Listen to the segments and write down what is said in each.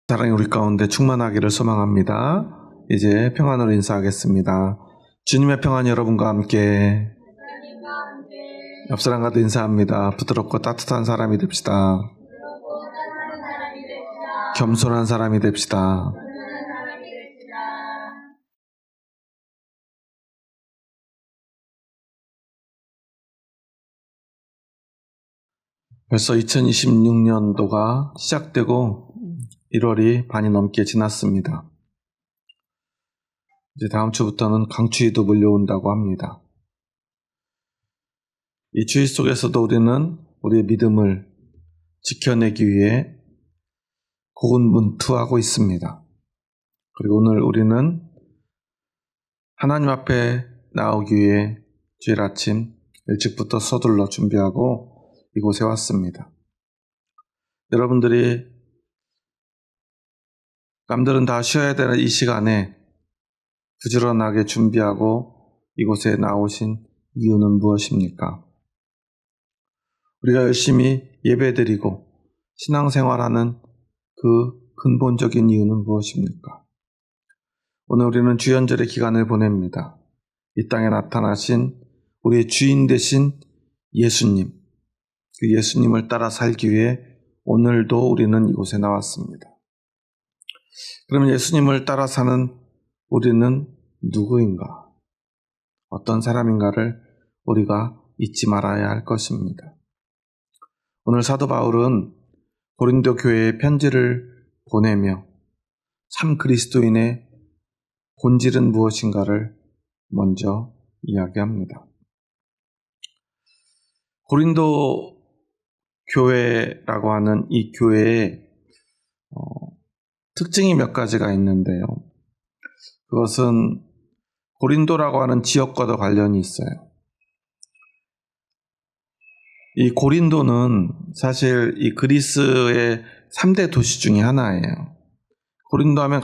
사랑이 우리 가운데 충만하기를 소망합니다. 이제 평안으로 인사하겠습니다. 주님의 평안이 여러분과 함께. 옆 사람과도 인사합니다. 부드럽고 따뜻한 사람이 됩시다. 겸손한 사람이 됩시다. 벌써 2026년도가 시작되고 1월이 반이 넘게 지났습니다. 이제 다음 주부터는 강추위도 몰려온다고 합니다. 이 추위 속에서도 우리는 우리의 믿음을 지켜내기 위해 고군분투하고 있습니다. 그리고 오늘 우리는 하나님 앞에 나오기 위해 주일 아침 일찍부터 서둘러 준비하고 이곳에 왔습니다. 여러분들이 남들은 다 쉬어야 되는 이 시간에 부지런하게 준비하고 이곳에 나오신 이유는 무엇입니까? 우리가 열심히 예배드리고 신앙생활하는 그 근본적인 이유는 무엇입니까? 오늘 우리는 주연절의 기간을 보냅니다. 이 땅에 나타나신 우리의 주인 되신 예수님, 그 예수님을 따라 살기 위해 오늘도 우리는 이곳에 나왔습니다. 그러면 예수님을 따라 사는 우리는 누구인가? 어떤 사람인가를 우리가 잊지 말아야 할 것입니다. 오늘 사도 바울은 고린도 교회에 편지를 보내며 참 그리스도인의 본질은 무엇인가를 먼저 이야기합니다. 고린도 교회라고 하는 이 교회에 특징이 몇 가지가 있는데요. 그것은 고린도라고 하는 지역과도 관련이 있어요. 이 고린도는 사실 이 그리스의 3대 도시 중에 하나예요. 고린도 하면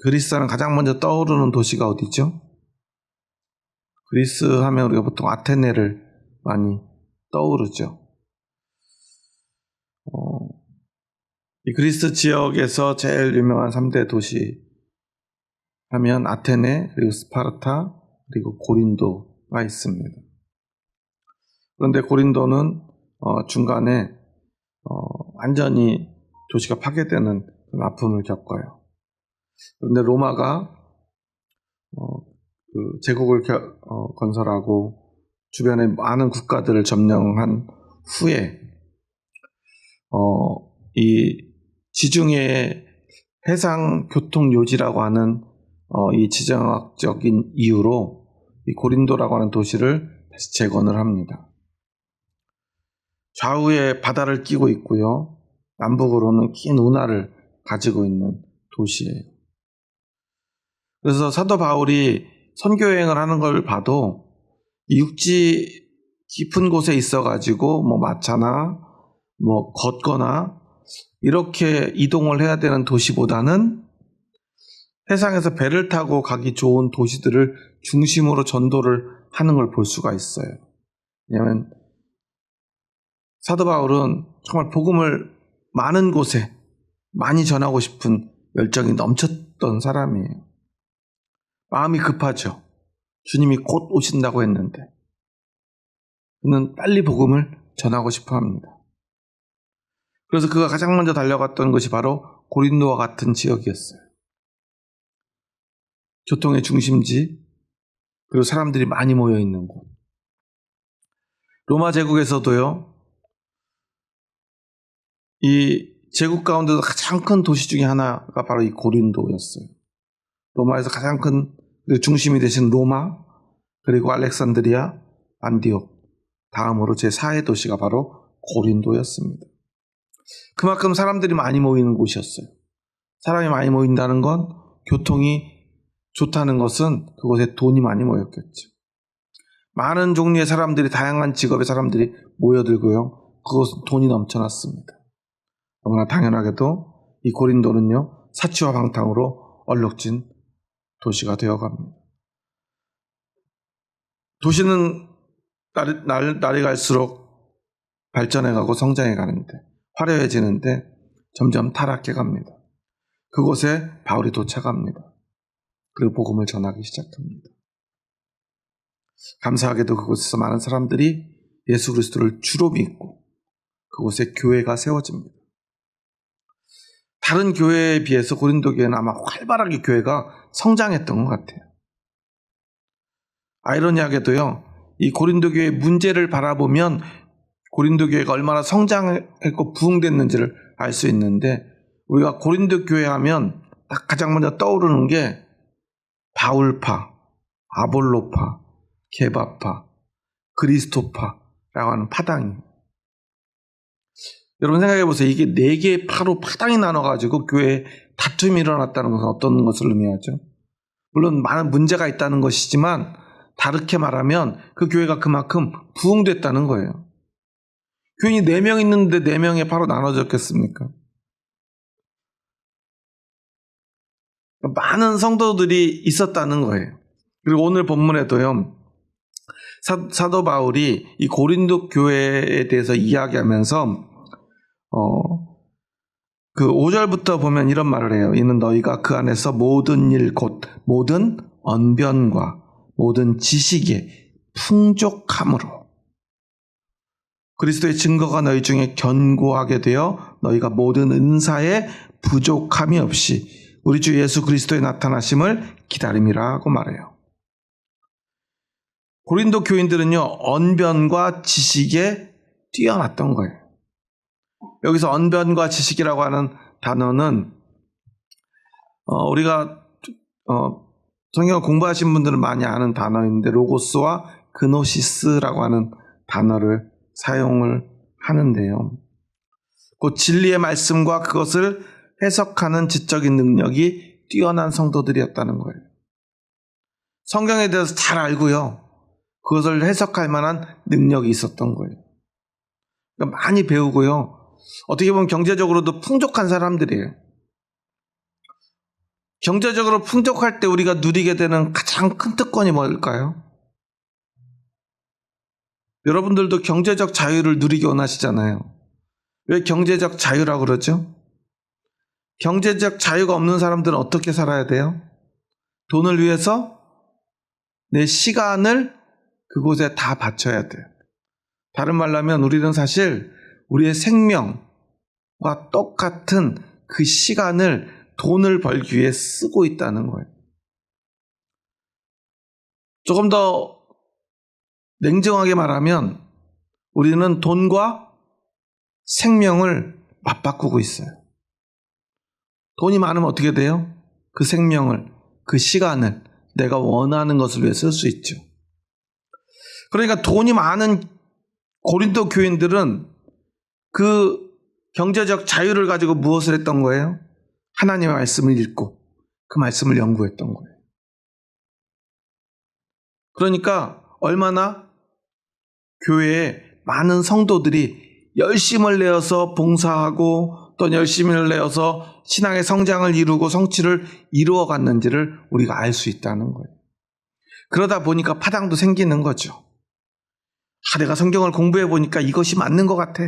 그리스 하면 가장 먼저 떠오르는 도시가 어디죠? 그리스 하면 우리가 보통 아테네를 많이 떠오르죠. 이 그리스 지역에서 제일 유명한 3대 도시 하면 아테네, 그리고 스파르타, 그리고 고린도가 있습니다. 그런데 고린도는 중간에 완전히 도시가 파괴되는 그런 아픔을 겪어요. 그런데 로마가 그 제국을 건설하고 주변의 많은 국가들을 점령한 후에 이 지중해 해상 교통 요지라고 하는 이 지정학적인 이유로 이 고린도라고 하는 도시를 다시 재건을 합니다. 좌우에 바다를 끼고 있고요. 남북으로는 긴 운하를 가지고 있는 도시예요. 그래서 사도 바울이 선교여행을 하는 걸 봐도 육지 깊은 곳에 있어가지고 마차나 걷거나 이렇게 이동을 해야 되는 도시보다는 해상에서 배를 타고 가기 좋은 도시들을 중심으로 전도를 하는 걸 볼 수가 있어요. 왜냐하면 사도 바울은 정말 복음을 많은 곳에 많이 전하고 싶은 열정이 넘쳤던 사람이에요. 마음이 급하죠. 주님이 곧 오신다고 했는데 그는 빨리 복음을 전하고 싶어 합니다. 그래서 그가 가장 먼저 달려갔던 것이 바로 고린도와 같은 지역이었어요. 교통의 중심지, 그리고 사람들이 많이 모여 있는 곳. 로마 제국에서도요, 이 제국 가운데서 가장 큰 도시 중에 하나가 바로 이 고린도였어요. 로마에서 가장 큰 중심이 되신 로마, 그리고 알렉산드리아, 안디옥, 다음으로 제4의 도시가 바로 고린도였습니다. 그만큼 사람들이 많이 모이는 곳이었어요. 사람이 많이 모인다는 건 교통이 좋다는 것은 그곳에 돈이 많이 모였겠죠. 많은 종류의 사람들이, 다양한 직업의 사람들이 모여들고요. 그것은 돈이 넘쳐났습니다. 너무나 당연하게도 이 고린도는요, 사치와 방탕으로 얼룩진 도시가 되어갑니다. 도시는 날이 갈수록 발전해가고 성장해 가는데, 화려해지는데, 점점 타락해 갑니다. 그곳에 바울이 도착합니다. 그리고 복음을 전하기 시작합니다. 감사하게도 그곳에서 많은 사람들이 예수 그리스도를 주로 믿고 그곳에 교회가 세워집니다. 다른 교회에 비해서 고린도 교회는 아마 활발하게 교회가 성장했던 것 같아요. 아이러니하게도요, 이 고린도 교회의 문제를 바라보면 고린도 교회가 얼마나 성장했고 부흥됐는지를 알 수 있는데, 우리가 고린도 교회 하면 딱 가장 먼저 떠오르는 게 바울파, 아볼로파, 게바파, 그리스도파라고 하는 파당이에요. 여러분 생각해 보세요. 이게 4개의 파로 파당이 나눠가지고 교회에 다툼이 일어났다는 것은 어떤 것을 의미하죠? 물론 많은 문제가 있다는 것이지만 다르게 말하면 그 교회가 그만큼 부흥됐다는 거예요. 교인이 4명 있는데 4명의 파로 나눠졌겠습니까? 많은 성도들이 있었다는 거예요. 그리고 오늘 본문에도요, 사도 바울이 이 고린도 교회에 대해서 이야기하면서 그 5절부터 보면 이런 말을 해요. 이는 너희가 그 안에서 모든 일 곧 모든 언변과 모든 지식에 풍족함으로 그리스도의 증거가 너희 중에 견고하게 되어 너희가 모든 은사에 부족함이 없이 우리 주 예수 그리스도의 나타나심을 기다림이라고 말해요. 고린도 교인들은요, 언변과 지식에 뛰어났던 거예요. 여기서 언변과 지식이라고 하는 단어는 우리가 성경을 공부하신 분들은 많이 아는 단어인데 로고스와 그노시스라고 하는 단어를 사용을 하는데요. 그 진리의 말씀과 그것을 해석하는 지적인 능력이 뛰어난 성도들이었다는 거예요. 성경에 대해서 잘 알고요, 그것을 해석할 만한 능력이 있었던 거예요. 그러니까 많이 배우고요, 어떻게 보면 경제적으로도 풍족한 사람들이에요. 경제적으로 풍족할 때 우리가 누리게 되는 가장 큰 특권이 뭘까요? 여러분들도 경제적 자유를 누리기 원하시잖아요. 왜 경제적 자유라고 그러죠? 경제적 자유가 없는 사람들은 어떻게 살아야 돼요? 돈을 위해서 내 시간을 그곳에 다 바쳐야 돼요. 다른 말로 하면 우리는 사실 우리의 생명과 똑같은 그 시간을 돈을 벌기 위해 쓰고 있다는 거예요. 조금 더 냉정하게 말하면 우리는 돈과 생명을 맞바꾸고 있어요. 돈이 많으면 어떻게 돼요? 그 생명을, 그 시간을 내가 원하는 것을 위해 쓸 수 있죠. 그러니까 돈이 많은 고린도 교인들은 그 경제적 자유를 가지고 무엇을 했던 거예요? 하나님의 말씀을 읽고 그 말씀을 연구했던 거예요. 그러니까 얼마나 교회에 많은 성도들이 열심을 내어서 봉사하고 또 열심을 내어서 신앙의 성장을 이루고 성취를 이루어 갔는지를 우리가 알 수 있다는 거예요. 그러다 보니까 파당도 생기는 거죠. 내가 성경을 공부해 보니까 이것이 맞는 것 같아.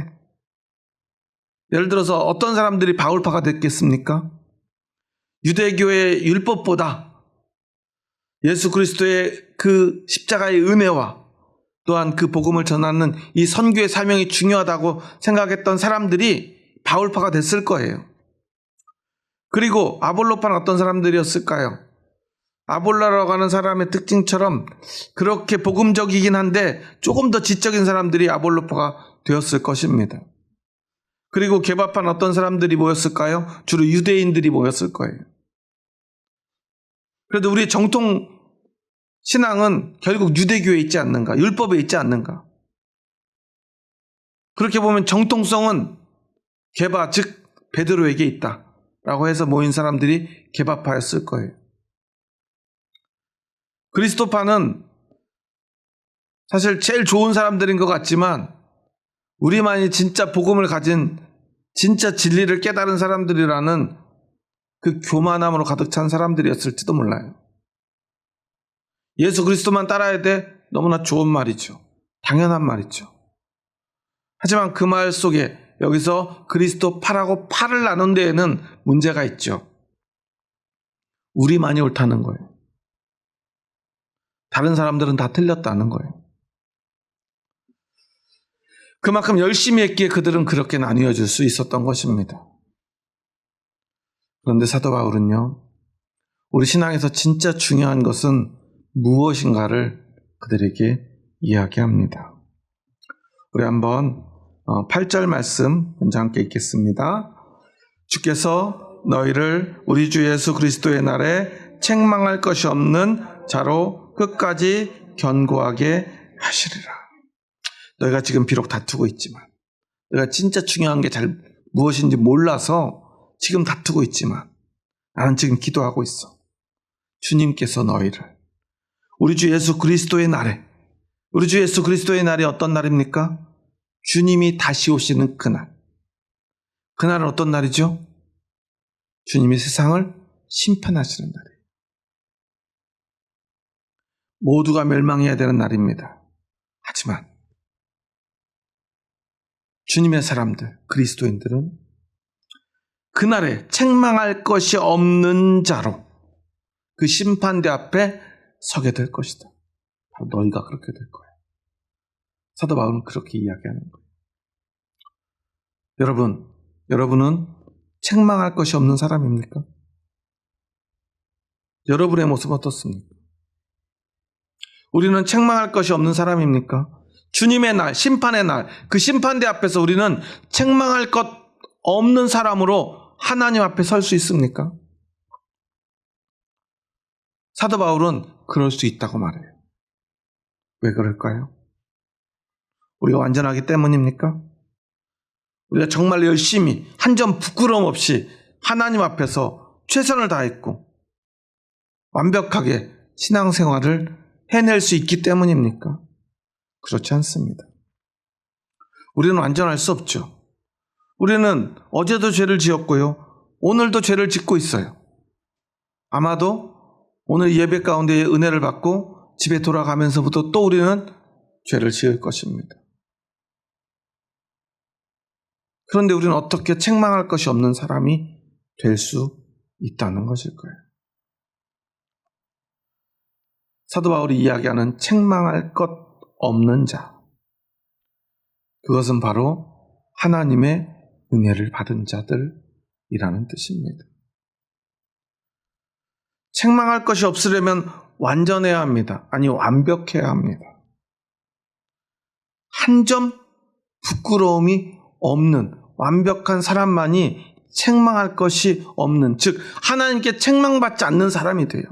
예를 들어서 어떤 사람들이 바울파가 됐겠습니까? 유대교의 율법보다 예수 그리스도의 그 십자가의 은혜와 또한 그 복음을 전하는 이 선교의 사명이 중요하다고 생각했던 사람들이 바울파가 됐을 거예요. 그리고 아볼로파는 어떤 사람들이었을까요? 아볼로라고 하는 사람의 특징처럼 그렇게 복음적이긴 한데 조금 더 지적인 사람들이 아볼로파가 되었을 것입니다. 그리고 게바파는 어떤 사람들이 모였을까요? 주로 유대인들이 모였을 거예요. 그래도 우리의 정통 신앙은 결국 유대교에 있지 않는가? 율법에 있지 않는가? 그렇게 보면 정통성은 게바, 즉 베드로에게 있다라고 해서 모인 사람들이 게바파였을 거예요. 그리스도파는 사실 제일 좋은 사람들인 것 같지만 우리만이 진짜 복음을 가진 진짜 진리를 깨달은 사람들이라는 그 교만함으로 가득 찬 사람들이었을지도 몰라요. 예수 그리스도만 따라야 돼? 너무나 좋은 말이죠. 당연한 말이죠. 하지만 그 말 속에 여기서 그리스도 파라고 파를 나눈 데에는 문제가 있죠. 우리만이 옳다는 거예요. 다른 사람들은 다 틀렸다는 거예요. 그만큼 열심히 했기에 그들은 그렇게 나뉘어질 수 있었던 것입니다. 그런데 사도 바울은요, 우리 신앙에서 진짜 중요한 것은 무엇인가를 그들에게 이야기합니다. 우리 한번 8절 말씀 먼저 함께 읽겠습니다. 주께서 너희를 우리 주 예수 그리스도의 날에 책망할 것이 없는 자로 끝까지 견고하게 하시리라. 너희가 지금 비록 다투고 있지만, 너희가 진짜 중요한 게 무엇인지 몰라서 지금 다투고 있지만, 나는 지금 기도하고 있어. 주님께서 너희를 우리 주 예수 그리스도의 날에, 우리 주 예수 그리스도의 날이 어떤 날입니까? 주님이 다시 오시는 그날. 그날은 어떤 날이죠? 주님이 세상을 심판하시는 날이에요. 모두가 멸망해야 되는 날입니다. 하지만 주님의 사람들, 그리스도인들은 그날에 책망할 것이 없는 자로 그 심판대 앞에 서게 될 것이다. 바로 너희가 그렇게 될 거예요. 사도 바울은 그렇게 이야기하는 거예요. 여러분은 책망할 것이 없는 사람입니까? 여러분의 모습은 어떻습니까? 우리는 책망할 것이 없는 사람입니까? 주님의 날, 심판의 날, 그 심판대 앞에서 우리는 책망할 것 없는 사람으로 하나님 앞에 설 수 있습니까? 사도 바울은 그럴 수 있다고 말해요. 왜 그럴까요? 우리가 완전하기 때문입니까? 우리가 정말 열심히 한 점 부끄러움 없이 하나님 앞에서 최선을 다했고 완벽하게 신앙생활을 해낼 수 있기 때문입니까? 그렇지 않습니다. 우리는 완전할 수 없죠. 우리는 어제도 죄를 지었고요, 오늘도 죄를 짓고 있어요. 아마도 오늘 예배 가운데 은혜를 받고 집에 돌아가면서부터 또 우리는 죄를 지을 것입니다. 그런데 우리는 어떻게 책망할 것이 없는 사람이 될 수 있다는 것일 거예요. 사도 바울이 이야기하는 책망할 것 없는 자, 그것은 바로 하나님의 은혜를 받은 자들이라는 뜻입니다. 책망할 것이 없으려면 완전해야 합니다. 아니, 완벽해야 합니다. 한 점 부끄러움이 없는 완벽한 사람만이 책망할 것이 없는, 즉 하나님께 책망받지 않는 사람이 돼요.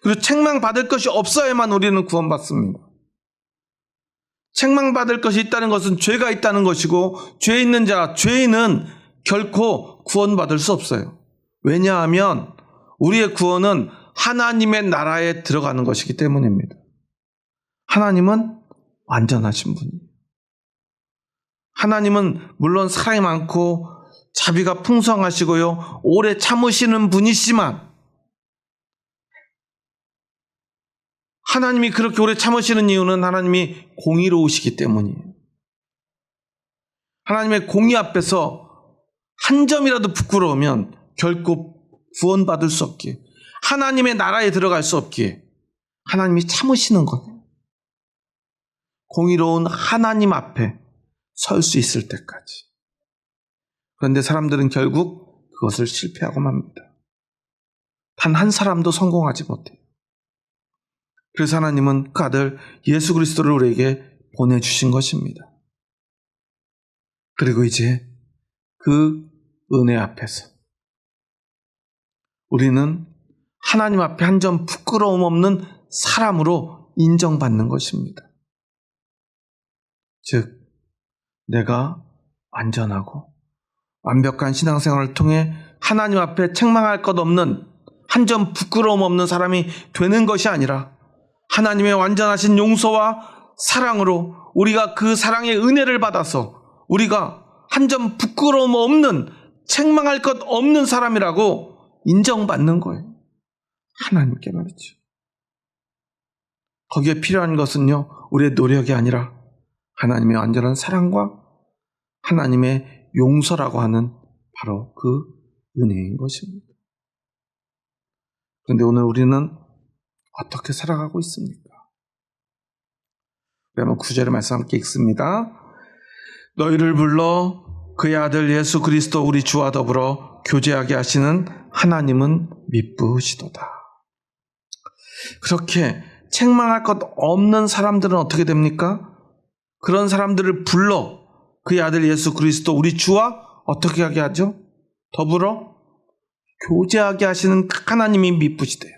그리고 책망받을 것이 없어야만 우리는 구원받습니다. 책망받을 것이 있다는 것은 죄가 있다는 것이고, 죄 있는 자, 죄인은 결코 구원받을 수 없어요. 왜냐하면 우리의 구원은 하나님의 나라에 들어가는 것이기 때문입니다. 하나님은 완전하신 분이에요. 하나님은 물론 사랑이 많고 자비가 풍성하시고요, 오래 참으시는 분이시지만, 하나님이 그렇게 오래 참으시는 이유는 하나님이 공의로우시기 때문이에요. 하나님의 공의 앞에서 한 점이라도 부끄러우면 결코 구원받을 수 없기에, 하나님의 나라에 들어갈 수 없기에 하나님이 참으시는 거예요. 공의로운 하나님 앞에 설 수 있을 때까지. 그런데 사람들은 결국 그것을 실패하고 맙니다. 단 한 사람도 성공하지 못해요. 그래서 하나님은 그 아들 예수 그리스도를 우리에게 보내주신 것입니다. 그리고 이제 그 은혜 앞에서 우리는 하나님 앞에 한 점 부끄러움 없는 사람으로 인정받는 것입니다. 즉, 내가 완전하고 완벽한 신앙생활을 통해 하나님 앞에 책망할 것 없는, 한 점 부끄러움 없는 사람이 되는 것이 아니라 하나님의 완전하신 용서와 사랑으로 우리가 그 사랑의 은혜를 받아서 우리가 한 점 부끄러움 없는, 책망할 것 없는 사람이라고 인정받는 거예요. 하나님께 말이죠. 거기에 필요한 것은요, 우리의 노력이 아니라 하나님의 완전한 사랑과 하나님의 용서라고 하는 바로 그 은혜인 것입니다. 그런데 오늘 우리는 어떻게 살아가고 있습니까? 우리 한번 9절의 말씀 함께 읽습니다. 너희를 불러 그의 아들 예수 그리스도 우리 주와 더불어 교제하게 하시는 하나님은 미쁘시도다. 그렇게 책망할 것 없는 사람들은 어떻게 됩니까? 그런 사람들을 불러 그의 아들 예수 그리스도 우리 주와 어떻게 하게 하죠? 더불어 교제하게 하시는 하나님이 미쁘시대요.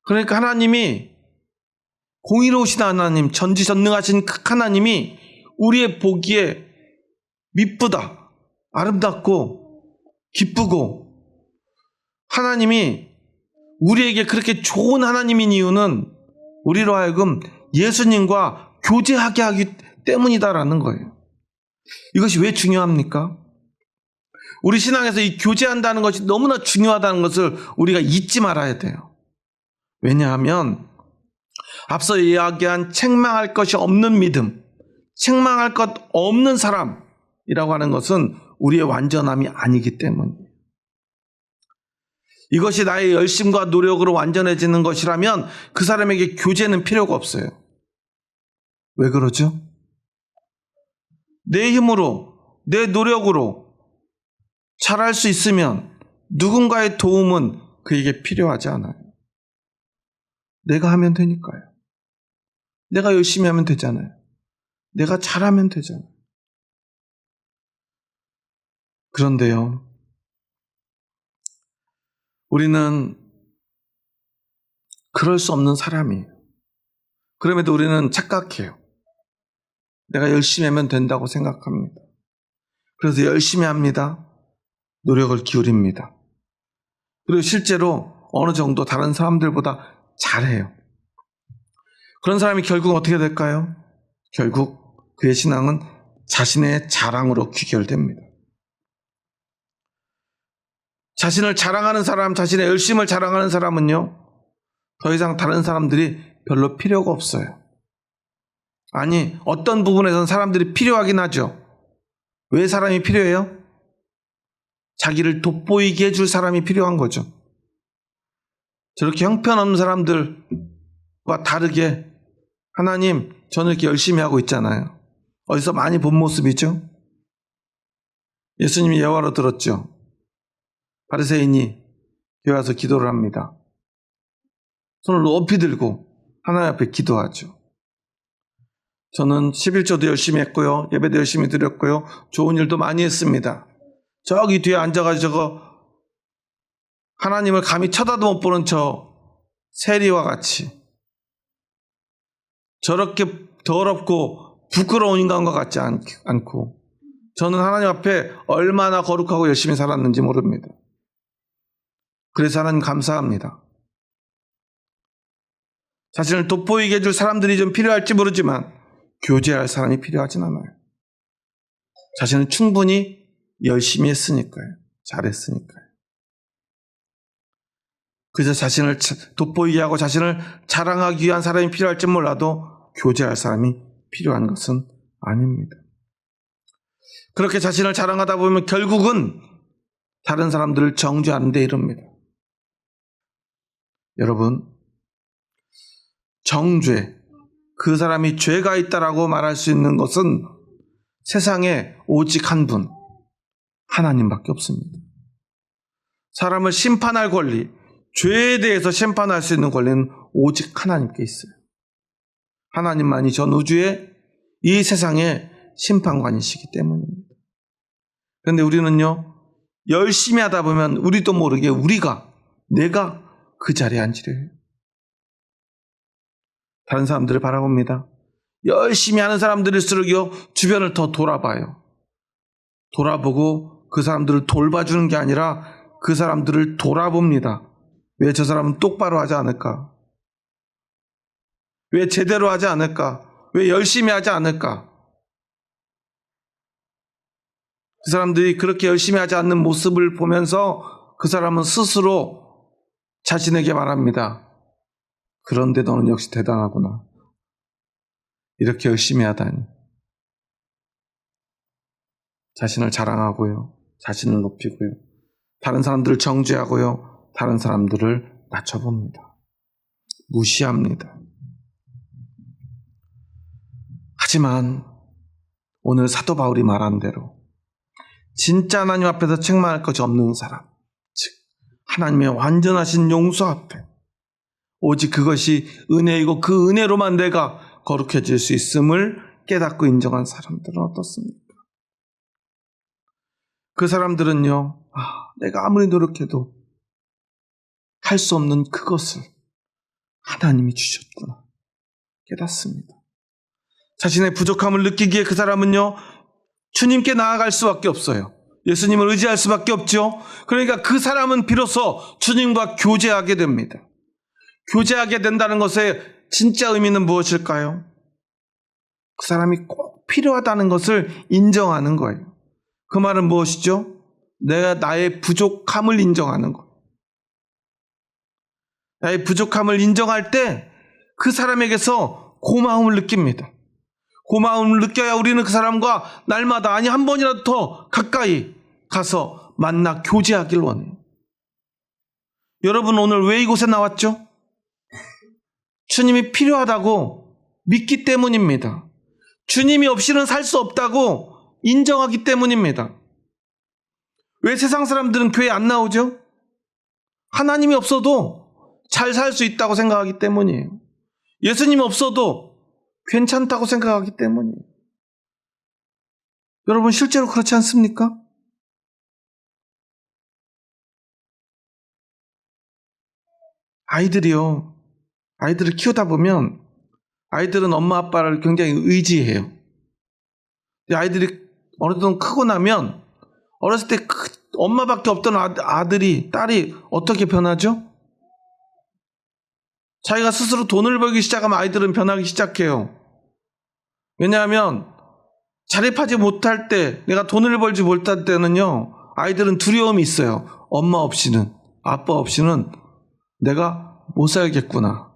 그러니까 하나님이 공의로우신 하나님, 전지전능하신 하나님이 우리의 보기에 미쁘다, 아름답고 기쁘고, 하나님이 우리에게 그렇게 좋은 하나님인 이유는 우리로 하여금 예수님과 교제하게 하기 때문이다라는 거예요. 이것이 왜 중요합니까? 우리 신앙에서 이 교제한다는 것이 너무나 중요하다는 것을 우리가 잊지 말아야 돼요. 왜냐하면 앞서 이야기한 책망할 것이 없는 믿음, 책망할 것 없는 사람이라고 하는 것은 우리의 완전함이 아니기 때문이에요. 이것이 나의 열심과 노력으로 완전해지는 것이라면 그 사람에게 교제는 필요가 없어요. 왜 그러죠? 내 힘으로, 내 노력으로 잘할 수 있으면 누군가의 도움은 그에게 필요하지 않아요. 내가 하면 되니까요. 내가 열심히 하면 되잖아요. 내가 잘하면 되잖아요. 그런데요, 우리는 그럴 수 없는 사람이에요. 그럼에도 우리는 착각해요. 내가 열심히 하면 된다고 생각합니다. 그래서 열심히 합니다. 노력을 기울입니다. 그리고 실제로 어느 정도 다른 사람들보다 잘해요. 그런 사람이 결국 어떻게 될까요? 결국 그의 신앙은 자신의 자랑으로 귀결됩니다. 자신을 자랑하는 사람, 자신의 열심을 자랑하는 사람은요, 더 이상 다른 사람들이 별로 필요가 없어요. 아니, 어떤 부분에서는 사람들이 필요하긴 하죠. 왜 사람이 필요해요? 자기를 돋보이게 해줄 사람이 필요한 거죠. 저렇게 형편없는 사람들과 다르게 하나님, 저는 이렇게 열심히 하고 있잖아요. 어디서 많이 본 모습이죠? 예수님이 예화로 들었죠. 바리새인이 교회 와서 기도를 합니다. 손을 높이 들고 하나님 앞에 기도하죠. 저는 11조도 열심히 했고요. 예배도 열심히 드렸고요. 좋은 일도 많이 했습니다. 저기 뒤에 앉아가지고 하나님을 감히 쳐다도 못 보는 저 세리와 같이 저렇게 더럽고 부끄러운 인간과 같지 않고 저는 하나님 앞에 얼마나 거룩하고 열심히 살았는지 모릅니다. 그래서 하나님 감사합니다. 자신을 돋보이게 해줄 사람들이 좀 필요할지 모르지만 교제할 사람이 필요하진 않아요. 자신은 충분히 열심히 했으니까요. 잘했으니까요. 그저 자신을 돋보이게 하고 자신을 자랑하기 위한 사람이 필요할지 몰라도 교제할 사람이 필요한 것은 아닙니다. 그렇게 자신을 자랑하다 보면 결국은 다른 사람들을 정죄하는 데 이릅니다. 여러분, 정죄, 그 사람이 죄가 있다라고 말할 수 있는 것은 세상에 오직 한 분, 하나님밖에 없습니다. 사람을 심판할 권리, 죄에 대해서 심판할 수 있는 권리는 오직 하나님께 있어요. 하나님만이 전 우주의 이 세상의 심판관이시기 때문입니다. 그런데 우리는요, 열심히 하다 보면 우리도 모르게 내가 그 자리에 앉으려 해요. 다른 사람들을 바라봅니다. 열심히 하는 사람들일수록요, 주변을 더 돌아봐요. 돌아보고 그 사람들을 돌봐주는 게 아니라 그 사람들을 돌아봅니다. 왜 저 사람은 똑바로 하지 않을까? 왜 제대로 하지 않을까? 왜 열심히 하지 않을까? 그 사람들이 그렇게 열심히 하지 않는 모습을 보면서 그 사람은 스스로 자신에게 말합니다. 그런데 너는 역시 대단하구나. 이렇게 열심히 하다니. 자신을 자랑하고요. 자신을 높이고요. 다른 사람들을 정죄하고요. 다른 사람들을 낮춰봅니다. 무시합니다. 하지만 오늘 사도 바울이 말한 대로 진짜 하나님 앞에서 책망할 것이 없는 사람, 즉 하나님의 완전하신 용서 앞에 오직 그것이 은혜이고 그 은혜로만 내가 거룩해질 수 있음을 깨닫고 인정한 사람들은 어떻습니까? 그 사람들은요, 내가 아무리 노력해도 할 수 없는 그것을 하나님이 주셨구나 깨닫습니다. 자신의 부족함을 느끼기에 그 사람은요, 주님께 나아갈 수밖에 없어요. 예수님을 의지할 수밖에 없죠. 그러니까 그 사람은 비로소 주님과 교제하게 됩니다. 교제하게 된다는 것의 진짜 의미는 무엇일까요? 그 사람이 꼭 필요하다는 것을 인정하는 거예요. 그 말은 무엇이죠? 내가 나의 부족함을 인정하는 거예요. 나의 부족함을 인정할 때 그 사람에게서 고마움을 느낍니다. 고마움을 느껴야 우리는 그 사람과 날마다 한 번이라도 더 가까이 가서 만나 교제하길 원해요. 여러분 오늘 왜 이곳에 나왔죠? 주님이 필요하다고 믿기 때문입니다. 주님이 없이는 살 수 없다고 인정하기 때문입니다. 왜 세상 사람들은 교회 안 나오죠? 하나님이 없어도 잘 살 수 있다고 생각하기 때문이에요. 예수님 없어도 괜찮다고 생각하기 때문이에요. 여러분 실제로 그렇지 않습니까? 아이들을 키우다 보면 아이들은 엄마 아빠를 굉장히 의지해요. 아이들이 어느 정도 크고 나면 어렸을 때 엄마밖에 없던 아들이 딸이 어떻게 변하죠? 자기가 스스로 돈을 벌기 시작하면 아이들은 변하기 시작해요. 왜냐하면 자립하지 못할 때, 내가 돈을 벌지 못할 때는요, 아이들은 두려움이 있어요. 엄마 없이는, 아빠 없이는 내가 못 살겠구나.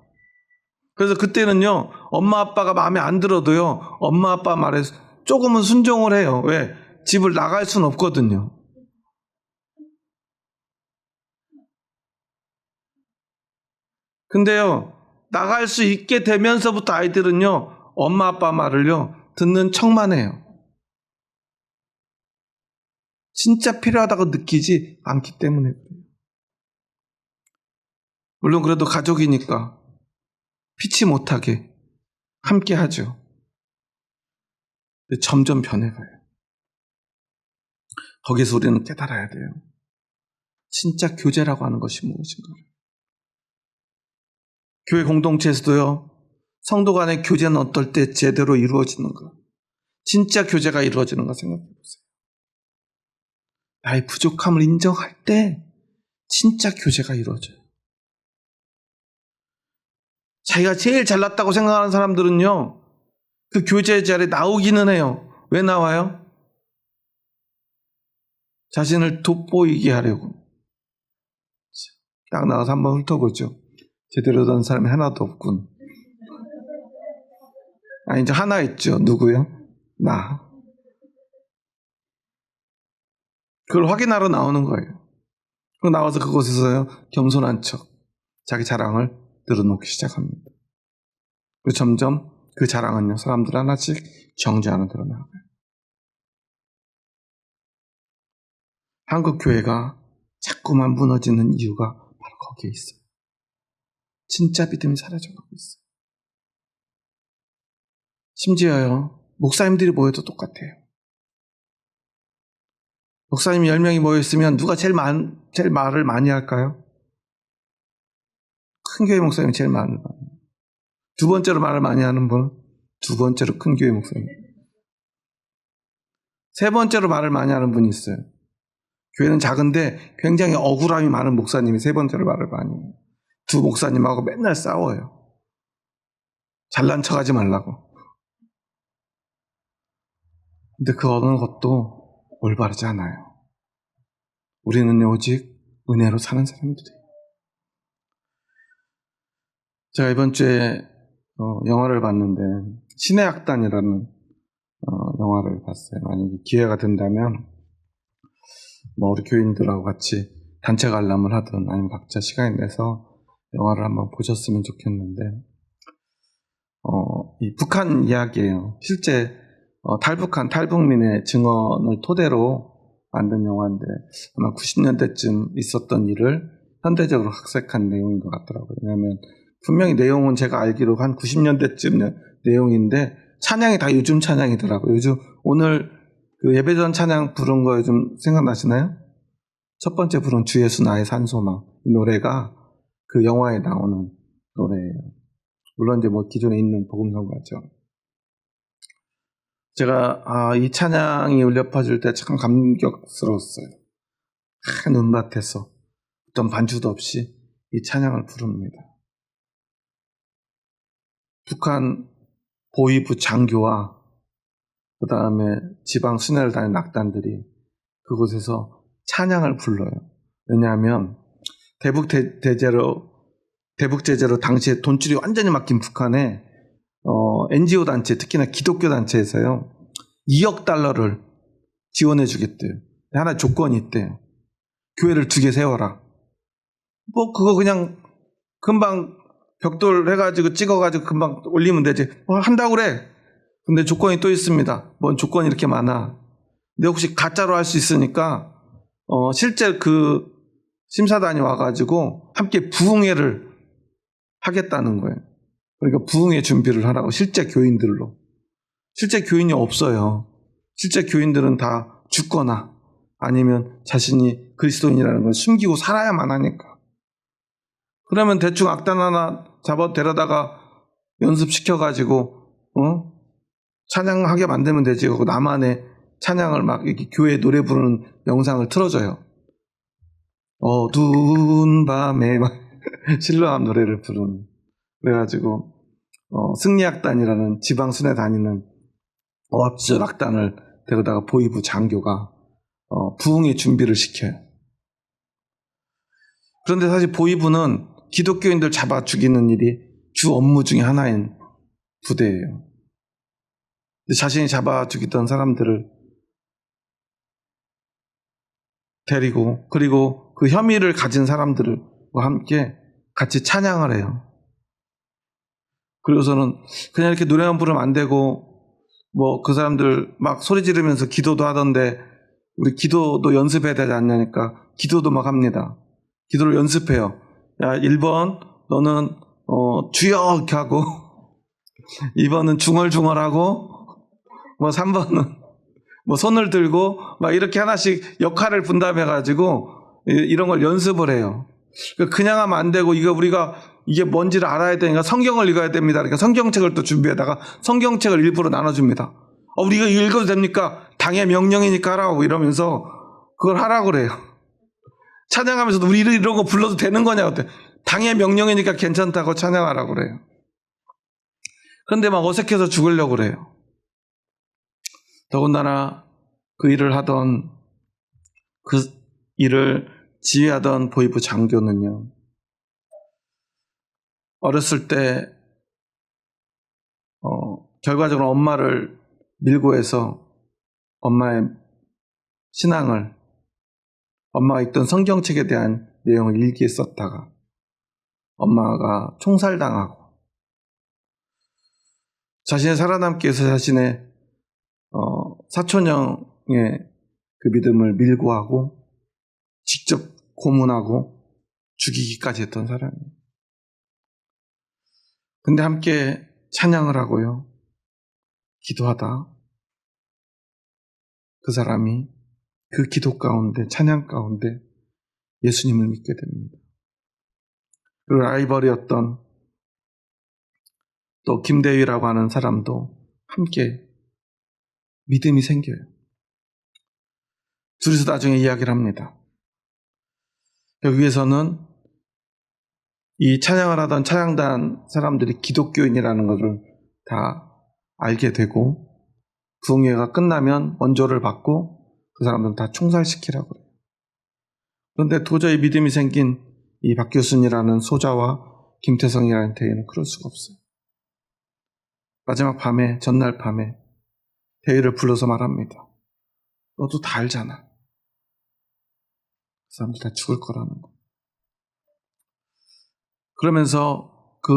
그래서 그때는요, 엄마 아빠가 마음에 안 들어도요, 엄마 아빠 말에 조금은 순종을 해요. 왜? 집을 나갈 수는 없거든요. 근데요, 나갈 수 있게 되면서부터 아이들은요, 엄마 아빠 말을요, 듣는 척만 해요. 진짜 필요하다고 느끼지 않기 때문에 그래요. 물론 그래도 가족이니까 피치 못하게 함께 하죠. 근데 점점 변해가요. 거기서 우리는 깨달아야 돼요. 진짜 교제라고 하는 것이 무엇인가를. 교회 공동체에서도요, 성도 간의 교제는 어떨 때 제대로 이루어지는가? 진짜 교제가 이루어지는가 생각해 보세요. 나의 부족함을 인정할 때 진짜 교제가 이루어져요. 자기가 제일 잘났다고 생각하는 사람들은요, 그 교제 자리에 나오기는 해요. 왜 나와요? 자신을 돋보이게 하려고. 딱 나가서 한번 훑어보죠. 제대로 된 사람이 하나도 없군. 이제 하나 있죠. 누구요? 나. 그걸 확인하러 나오는 거예요. 그리고 나와서 그곳에서요, 겸손한 척, 자기 자랑을 늘어놓기 시작합니다. 그리고 점점 그 자랑은요, 사람들 하나씩 정죄 안으로 드러나가요. 한국 교회가 자꾸만 무너지는 이유가 바로 거기에 있어요. 진짜 믿음이 사라져가고 있어요. 심지어요, 목사님들이 모여도 똑같아요. 목사님 10명이 모여있으면 누가 제일 말을 많이 할까요? 큰 교회 목사님이 제일 말을 많이 해요. 두 번째로 말을 많이 하는 분은 두 번째로 큰 교회 목사님. 세 번째로 말을 많이 하는 분이 있어요. 교회는 작은데 굉장히 억울함이 많은 목사님이 세 번째로 말을 많이 해요. 두 목사님하고 맨날 싸워요. 잘난 척하지 말라고. 근데 그 어느 것도 올바르지 않아요. 우리는 오직 은혜로 사는 사람들이에요. 제가 이번 주에 영화를 봤는데 신의 악단이라는 영화를 봤어요. 만약에 기회가 된다면 우리 교인들하고 같이 단체 관람을 하든 아니면 각자 시간을 내서 영화를 한번 보셨으면 좋겠는데 이 북한 이야기예요. 실제 탈북민의 증언을 토대로 만든 영화인데 아마 90년대쯤 있었던 일을 현대적으로 각색한 내용인 것 같더라고요. 왜냐하면 분명히 내용은 제가 알기로 한 90년대쯤 내용인데 찬양이 다 요즘 찬양이더라고요. 요즘 오늘 그 예배전 찬양 부른 거 좀 생각나시나요? 첫 번째 부른 주 예수 나의 산소망, 이 노래가 그 영화에 나오는 노래예요. 물론 이제 기존에 있는 복음성가죠. 제가 이 찬양이 울려 퍼질 때 참 감격스러웠어요. 눈밭에서 어떤 반주도 없이 이 찬양을 부릅니다. 북한 보위부 장교와 그 다음에 지방 순회를 다니는 악단들이 그곳에서 찬양을 불러요. 왜냐하면 대북제재로 당시에 돈줄이 완전히 막힌 북한에 NGO 단체, 특히나 기독교 단체에서요 2억 달러를 지원해 주겠대요. 하나 조건이 있대요. 교회를 2개 세워라. 그거 그냥 금방 벽돌 해가지고 찍어가지고 금방 올리면 되지. 한다고 그래. 근데 조건이 또 있습니다. 뭔 조건이 이렇게 많아. 근데 혹시 가짜로 할 수 있으니까 실제 그 심사단이 와가지고 함께 부흥회를 하겠다는 거예요. 그러니까 부흥회 준비를 하라고. 실제 교인들로. 실제 교인이 없어요. 실제 교인들은 다 죽거나 아니면 자신이 그리스도인이라는 걸 숨기고 살아야만 하니까. 그러면 대충 악단 하나 잡아 데려다가 연습시켜가지고 찬양하게 만들면 되지. 그리고 나만의 찬양을 막 이렇게 교회 노래 부르는 영상을 틀어줘요. 어두운 밤에 막 신령한 노래를 부르는. 그래가지고 승리악단이라는 지방순회 다니는 어합지졸 악단을 데려다가 보위부 장교가 부흥의 준비를 시켜요. 그런데 사실 보위부는 기독교인들 잡아 죽이는 일이 주 업무 중에 하나인 부대예요. 자신이 잡아 죽이던 사람들을 데리고 그리고 그 혐의를 가진 사람들과 함께 같이 찬양을 해요. 그리고서는 그냥 이렇게 노래만 부르면 안 되고 그 사람들 막 소리 지르면서 기도도 하던데 우리 기도도 연습해야 되지 않냐니까 기도도 막 합니다. 기도를 연습해요. 야 1번 너는 주여 이렇게 하고 2번은 중얼중얼하고 3번은 손을 들고 막 이렇게 하나씩 역할을 분담해가지고 이런 걸 연습을 해요. 그냥 하면 안 되고 우리가 이게 뭔지를 알아야 되니까 성경을 읽어야 됩니다. 그러니까 성경책을 또 준비하다가 성경책을 일부러 나눠줍니다. 우리 이거 읽어도 됩니까? 당의 명령이니까 하라고 이러면서 그걸 하라고 그래요. 찬양하면서도 우리 이런 거 불러도 되는 거냐고. 당의 명령이니까 괜찮다고 찬양하라고 그래요. 그런데 막 어색해서 죽으려고 그래요. 더군다나 그 일을 하던 그 일을 지휘하던 보위부 장교는요. 어렸을 때 결과적으로 엄마를 밀고 해서 엄마의 신앙을 엄마가 읽던 성경책에 대한 내용을 일기에 썼다가 엄마가 총살당하고 자신의 살아남기 위해서 자신의 사촌형의 그 믿음을 밀고 하고 직접 고문하고 죽이기까지 했던 사람이에요. 근데 함께 찬양을 하고요. 기도하다 그 사람이 그 기도 가운데 찬양 가운데 예수님을 믿게 됩니다. 그리고 라이벌이었던 또 김대휘라고 하는 사람도 함께 믿음이 생겨요. 둘이서 나중에 이야기를 합니다. 여기에서는 이 찬양을 하던 찬양단 사람들이 기독교인이라는 것을 다 알게 되고 부흥회가 끝나면 원조를 받고 그 사람들은 다 총살시키라고 그래요. 그런데 도저히 믿음이 생긴 이 박교순이라는 소자와 김태성이라는 대인은 그럴 수가 없어요. 마지막 밤에, 전날 밤에 대위를 불러서 말합니다. 너도 다 알잖아. 그 사람들 다 죽을 거라는 거. 그러면서 그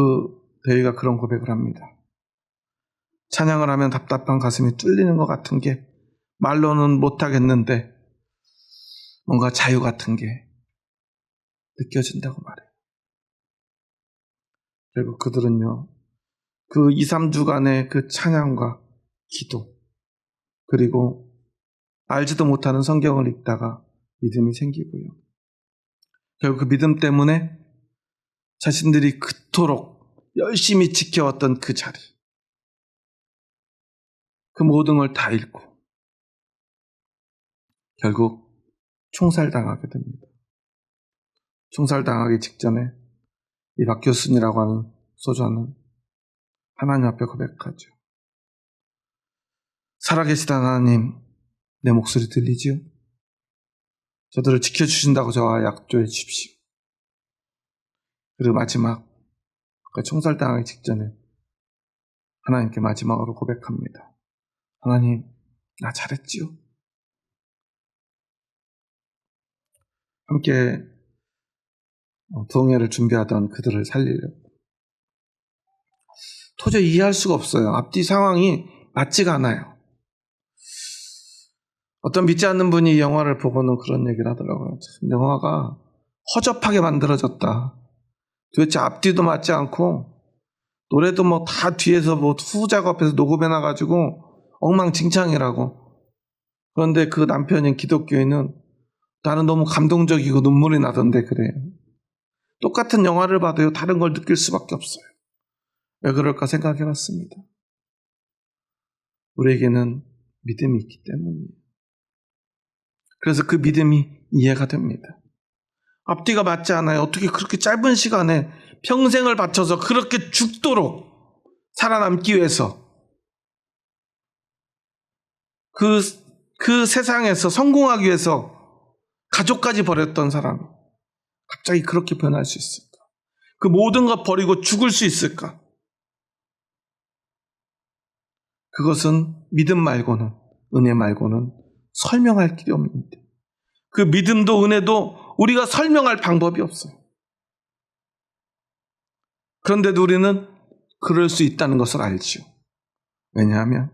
대위가 그런 고백을 합니다. 찬양을 하면 답답한 가슴이 뚫리는 것 같은 게 말로는 못하겠는데 뭔가 자유 같은 게 느껴진다고 말해요. 결국 그들은요, 그 2, 3주간의 그 찬양과 기도, 그리고 알지도 못하는 성경을 읽다가 믿음이 생기고요. 결국 그 믿음 때문에 자신들이 그토록 열심히 지켜왔던 그 자리, 그 모든 걸 다 잃고 결국 총살당하게 됩니다. 총살당하기 직전에 이 박교순이라고 하는 소자는 하나님 앞에 고백하죠. 살아계시다 하나님, 내 목소리 들리지요? 저들을 지켜주신다고 저와 약조해 주십시오. 그리고 마지막 총살당하기 직전에 하나님께 마지막으로 고백합니다. 하나님, 나 잘했지요? 함께 부흥회를 준비하던 그들을 살리려고. 도저히 이해할 수가 없어요. 앞뒤 상황이 맞지가 않아요. 어떤 믿지 않는 분이 이 영화를 보고는 그런 얘기를 하더라고요. 참, 영화가 허접하게 만들어졌다. 도대체 앞뒤도 맞지 않고 노래도 뭐 다 뒤에서 뭐 후작 앞에서 녹음해놔가지고 엉망진창이라고. 그런데 그 남편인 기독교인은 나는 너무 감동적이고 눈물이 나던데 그래요. 똑같은 영화를 봐도요, 다른 걸 느낄 수밖에 없어요. 왜 그럴까 생각해봤습니다. 우리에게는 믿음이 있기 때문이에요. 그래서 그 믿음이 이해가 됩니다. 앞뒤가 맞지 않아요. 어떻게 그렇게 짧은 시간에 평생을 바쳐서 그렇게 죽도록 살아남기 위해서 그 세상에서 성공하기 위해서 가족까지 버렸던 사람이 갑자기 그렇게 변할 수 있을까? 그 모든 것 버리고 죽을 수 있을까? 그것은 믿음 말고는, 은혜 말고는 설명할 길이 없는데, 그 믿음도 은혜도 우리가 설명할 방법이 없어요. 그런데도 우리는 그럴 수 있다는 것을 알지요. 왜냐하면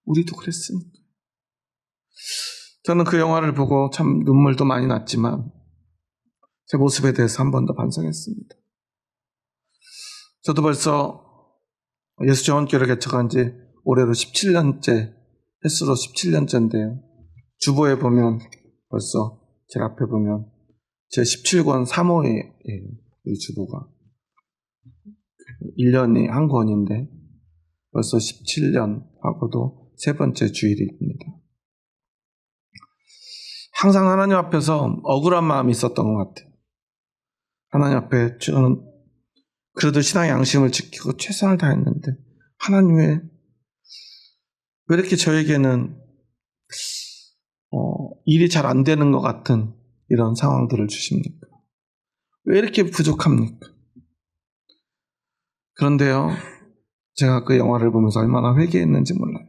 우리도 그랬으니까. 저는 그 영화를 보고 참 눈물도 많이 났지만 제 모습에 대해서 한 번 더 반성했습니다. 저도 벌써 예수정원교회를 개척한 지 올해로 17년째, 횟수로 17년째인데요. 주보에 보면 벌써 제 앞에 보면 제 17권 3호예요. 우리 주보가. 1년이 한 권인데 벌써 17년 하고도 세 번째 주일입니다. 항상 하나님 앞에서 억울한 마음이 있었던 것 같아요. 하나님 앞에 저는 그래도 신앙의 양심을 지키고 최선을 다했는데 하나님 왜 이렇게 저에게는 일이 잘 안 되는 것 같은 이런 상황들을 주십니까? 왜 이렇게 부족합니까? 그런데요, 제가 그 영화를 보면서 얼마나 회개했는지 몰라요.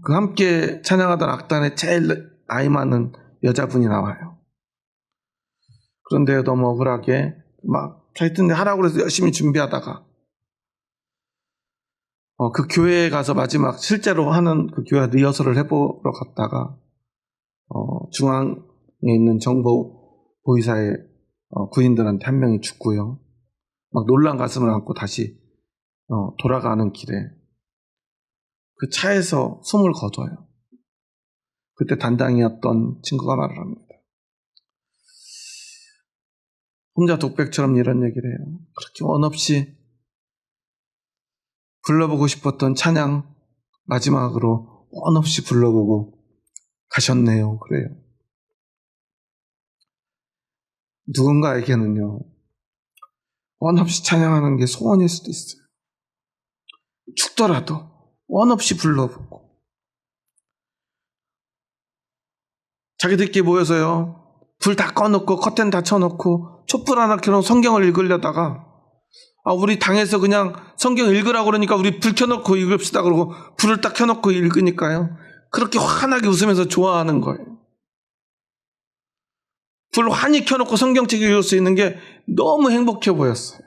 그 함께 찬양하던 악단에 제일 나이 많은 여자분이 나와요. 그런데 너무 억울하게 막 하여튼 하라고 해서 열심히 준비하다가 그 교회에 가서 마지막 실제로 하는 그 교회 리허설을 해보러 갔다가 중앙에 있는 정보 보이사의 군인들한테 한 명이 죽고요. 막 놀란 가슴을 안고 다시 돌아가는 길에 그 차에서 숨을 거둬요. 그때 단장이었던 친구가 말을 합니다. 혼자 독백처럼 이런 얘기를 해요. 그렇게 원 없이 불러보고 싶었던 찬양 마지막으로 원 없이 불러보고 가셨네요. 그래요. 누군가에게는요, 원 없이 찬양하는 게 소원일 수도 있어요. 죽더라도 원 없이 불러보고 자기들끼리 모여서요, 불 다 꺼놓고 커튼 다 쳐놓고 촛불 하나 켜놓고 성경을 읽으려다가 우리 당에서 그냥 성경 읽으라고 그러니까 우리 불 켜놓고 읽읍시다 그러고 불을 딱 켜놓고 읽으니까요. 그렇게 환하게 웃으면서 좋아하는 거예요. 불 환히 켜놓고 성경책 읽을 수 있는 게 너무 행복해 보였어요.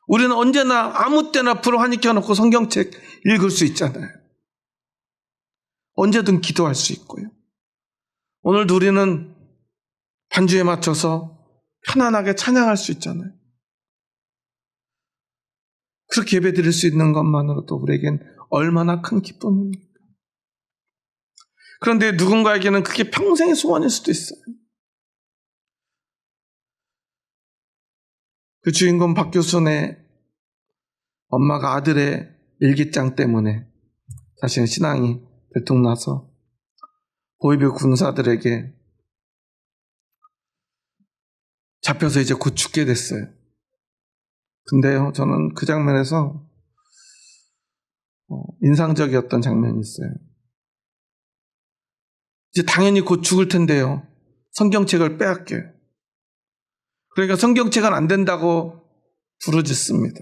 우리는 언제나 아무 때나 불 환히 켜놓고 성경책 읽을 수 있잖아요. 언제든 기도할 수 있고요. 오늘도 우리는 반주에 맞춰서 편안하게 찬양할 수 있잖아요. 그렇게 예배 드릴 수 있는 것만으로도 우리에겐 얼마나 큰 기쁨입니까? 그런데 누군가에게는 그게 평생의 소원일 수도 있어요. 그 주인공 박교순의 엄마가 아들의 일기장 때문에 자신의 신앙이 들통나서 보이비 군사들에게 잡혀서 이제 곧 죽게 됐어요. 근데요, 저는 그 장면에서 인상적이었던 장면이 있어요. 이제 당연히 곧 죽을 텐데요. 성경책을 빼앗겨요. 그러니까 성경책은 안 된다고 부르짖습니다.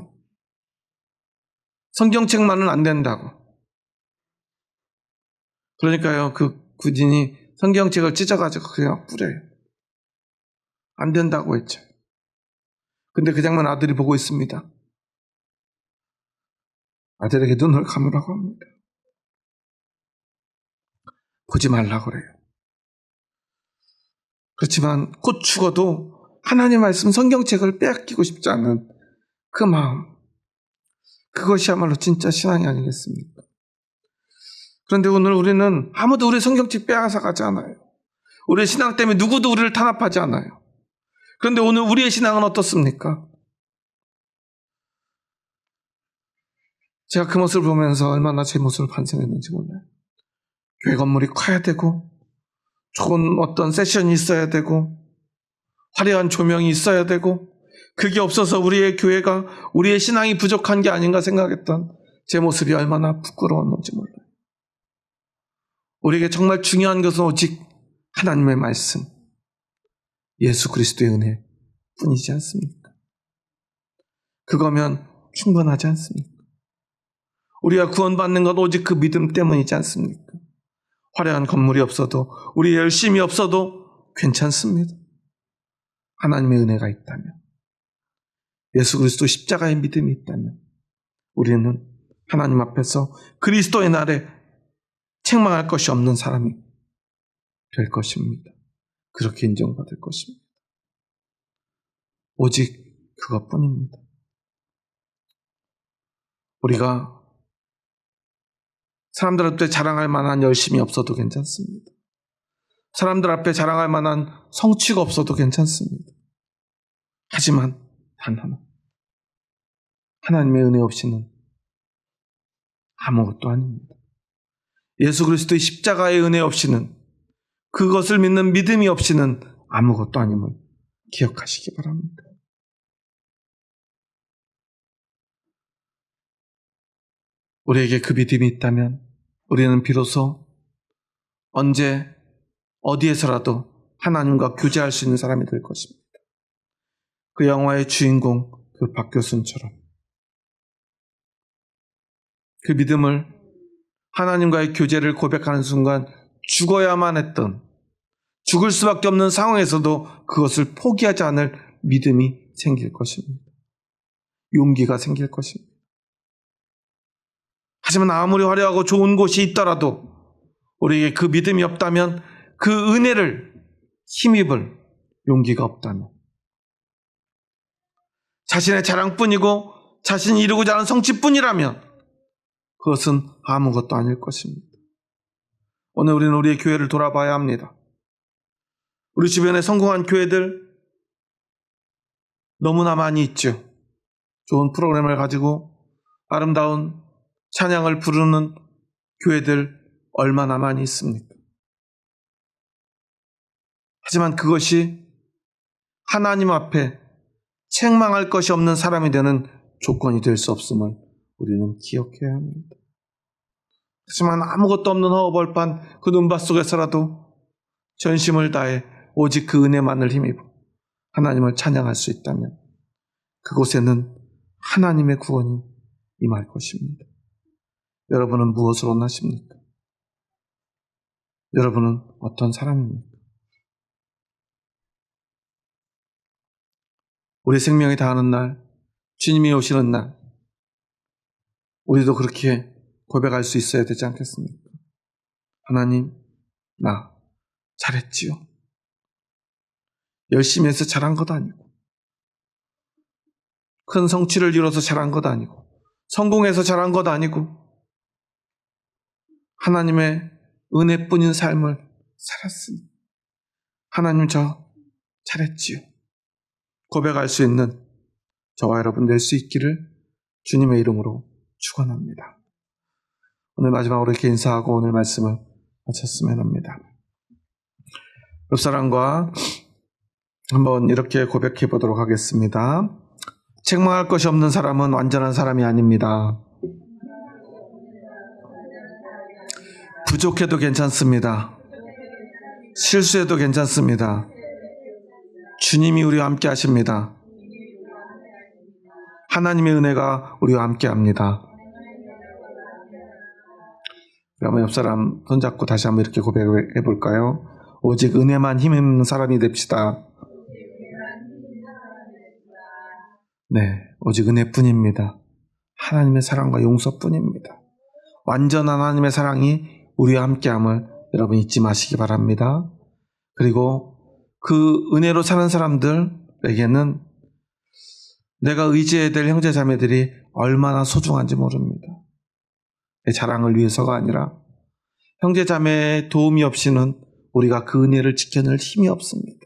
성경책만은 안 된다고. 그러니까요, 그 군인이 성경책을 찢어가지고 그냥 뿌려요. 안 된다고 했죠. 근데 그 장면 아들이 보고 있습니다. 아들에게 눈을 감으라고 합니다. 보지 말라고 그래요. 그렇지만 곧 죽어도 하나님 말씀 성경책을 빼앗기고 싶지 않은 그 마음, 그것이야말로 진짜 신앙이 아니겠습니까? 그런데 오늘 우리는 아무도 우리 성경책 빼앗아 가지 않아요. 우리의 신앙 때문에 누구도 우리를 탄압하지 않아요. 그런데 오늘 우리의 신앙은 어떻습니까? 제가 그 모습을 보면서 얼마나 제 모습을 반성했는지 몰라요. 교회 건물이 커야 되고 좋은 어떤 세션이 있어야 되고 화려한 조명이 있어야 되고 그게 없어서 우리의 교회가 우리의 신앙이 부족한 게 아닌가 생각했던 제 모습이 얼마나 부끄러웠는지 몰라요. 우리에게 정말 중요한 것은 오직 하나님의 말씀, 예수 그리스도의 은혜 뿐이지 않습니까? 그거면 충분하지 않습니까? 우리가 구원받는 건 오직 그 믿음 때문이지 않습니까? 화려한 건물이 없어도 우리 열심이 없어도 괜찮습니다. 하나님의 은혜가 있다면, 예수 그리스도 십자가의 믿음이 있다면 우리는 하나님 앞에서 그리스도의 날에 책망할 것이 없는 사람이 될 것입니다. 그렇게 인정받을 것입니다. 오직 그것뿐입니다. 우리가 사람들 앞에 자랑할 만한 열심이 없어도 괜찮습니다. 사람들 앞에 자랑할 만한 성취가 없어도 괜찮습니다. 하지만 단 하나, 하나님의 은혜 없이는 아무것도 아닙니다. 예수 그리스도의 십자가의 은혜 없이는, 그것을 믿는 믿음이 없이는 아무것도 아님을 기억하시기 바랍니다. 우리에게 그 믿음이 있다면 우리는 비로소 언제 어디에서라도 하나님과 교제할 수 있는 사람이 될 것입니다. 그 영화의 주인공 그 박교순처럼 그 믿음을, 하나님과의 교제를 고백하는 순간 죽어야만 했던, 죽을 수밖에 없는 상황에서도 그것을 포기하지 않을 믿음이 생길 것입니다. 용기가 생길 것입니다. 하지만 아무리 화려하고 좋은 곳이 있더라도 우리에게 그 믿음이 없다면, 그 은혜를 힘입을 용기가 없다면, 자신의 자랑뿐이고 자신이 이루고자 하는 성취뿐이라면 그것은 아무것도 아닐 것입니다. 오늘 우리는 우리의 교회를 돌아봐야 합니다. 우리 주변에 성공한 교회들 너무나 많이 있죠. 좋은 프로그램을 가지고 아름다운 찬양을 부르는 교회들 얼마나 많이 있습니까? 하지만 그것이 하나님 앞에 책망할 것이 없는 사람이 되는 조건이 될 수 없음을 우리는 기억해야 합니다. 하지만 아무것도 없는 허허벌판 그 눈밭 속에서라도 전심을 다해 오직 그 은혜만을 힘입어 하나님을 찬양할 수 있다면 그곳에는 하나님의 구원이 임할 것입니다. 여러분은 무엇을 원하십니까? 여러분은 어떤 사람입니까? 우리 생명이 다하는 날, 주님이 오시는 날, 우리도 그렇게 고백할 수 있어야 되지 않겠습니까? 하나님, 나 잘했지요. 열심히 해서 잘한 것도 아니고, 큰 성취를 이뤄서 잘한 것도 아니고, 성공해서 잘한 것도 아니고, 하나님의 은혜뿐인 삶을 살았으니 하나님 저 잘했지요. 고백할 수 있는 저와 여러분 될 수 있기를 주님의 이름으로 축원합니다. 오늘 마지막으로 이렇게 인사하고 오늘 말씀을 마쳤으면 합니다. 옆사람과 한번 이렇게 고백해 보도록 하겠습니다. 책망할 것이 없는 사람은 완전한 사람이 아닙니다. 부족해도 괜찮습니다. 실수해도 괜찮습니다. 주님이 우리와 함께 하십니다. 하나님의 은혜가 우리와 함께 합니다. 그러면 옆 사람 손잡고 다시 한번 이렇게 고백해 볼까요? 오직 은혜만 힘있는 사람이 됩시다. 네, 오직 은혜뿐입니다. 하나님의 사랑과 용서뿐입니다. 완전한 하나님의 사랑이 우리와 함께함을 여러분 잊지 마시기 바랍니다. 그리고 그 은혜로 사는 사람들에게는 내가 의지해야 될 형제 자매들이 얼마나 소중한지 모릅니다. 내 자랑을 위해서가 아니라 형제 자매의 도움이 없이는 우리가 그 은혜를 지켜낼 힘이 없습니다.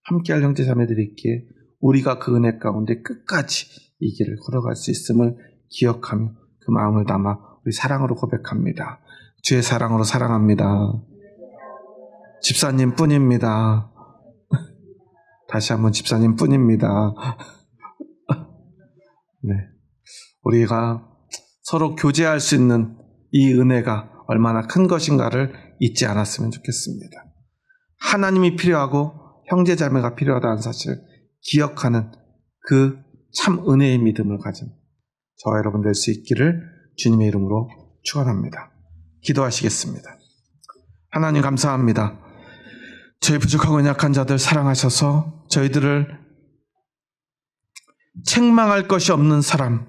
함께할 형제 자매들이 있기에 우리가 그 은혜 가운데 끝까지 이 길을 걸어갈 수 있음을 기억하며 그 마음을 담아 우리 사랑으로 고백합니다. 주의 사랑으로 사랑합니다. 집사님 뿐입니다. 다시 한번 집사님 뿐입니다. 네, 우리가 서로 교제할 수 있는 이 은혜가 얼마나 큰 것인가를 잊지 않았으면 좋겠습니다. 하나님이 필요하고 형제자매가 필요하다는 사실을 기억하는 그 참 은혜의 믿음을 가진 저와 여러분 될 수 있기를 주님의 이름으로 축원합니다. 기도하시겠습니다. 하나님 감사합니다. 저희 부족하고 연약한 자들 사랑하셔서 저희들을 책망할 것이 없는 사람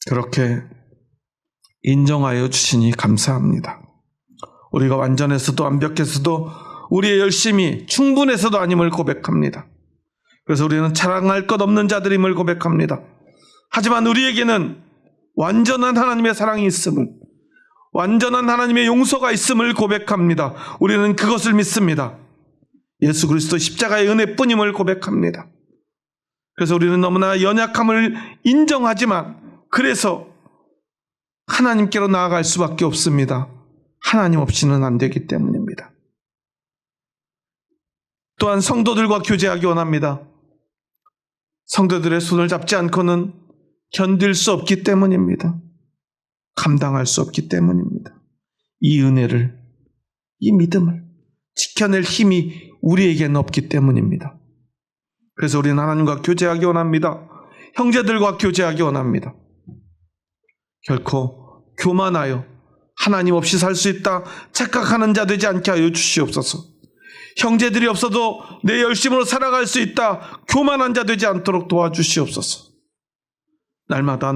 그렇게 인정하여 주시니 감사합니다. 우리가 완전해서도 완벽해서도 우리의 열심이 충분해서도 아님을 고백합니다. 그래서 우리는 자랑할 것 없는 자들임을 고백합니다. 하지만 우리에게는 완전한 하나님의 사랑이 있음을, 완전한 하나님의 용서가 있음을 고백합니다. 우리는 그것을 믿습니다. 예수 그리스도 십자가의 은혜뿐임을 고백합니다. 그래서 우리는 너무나 연약함을 인정하지만 그래서 하나님께로 나아갈 수밖에 없습니다. 하나님 없이는 안 되기 때문입니다. 또한 성도들과 교제하기 원합니다. 성도들의 손을 잡지 않고는 견딜 수 없기 때문입니다. 감당할 수 없기 때문입니다. 이 은혜를, 이 믿음을 지켜낼 힘이 우리에게는 없기 때문입니다. 그래서 우리는 하나님과 교제하기 원합니다. 형제들과 교제하기 원합니다. 결코 교만하여 하나님 없이 살 수 있다 착각하는 자 되지 않게 하여 주시옵소서. 형제들이 없어도 내 열심으로 살아갈 수 있다 교만한 자 되지 않도록 도와주시옵소서. 날마다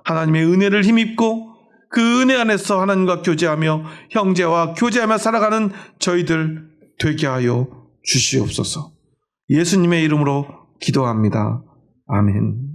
하나님의 은혜를 힘입고 그 은혜 안에서 하나님과 교제하며 형제와 교제하며 살아가는 저희들 되게 하여 주시옵소서. 예수님의 이름으로 기도합니다. 아멘.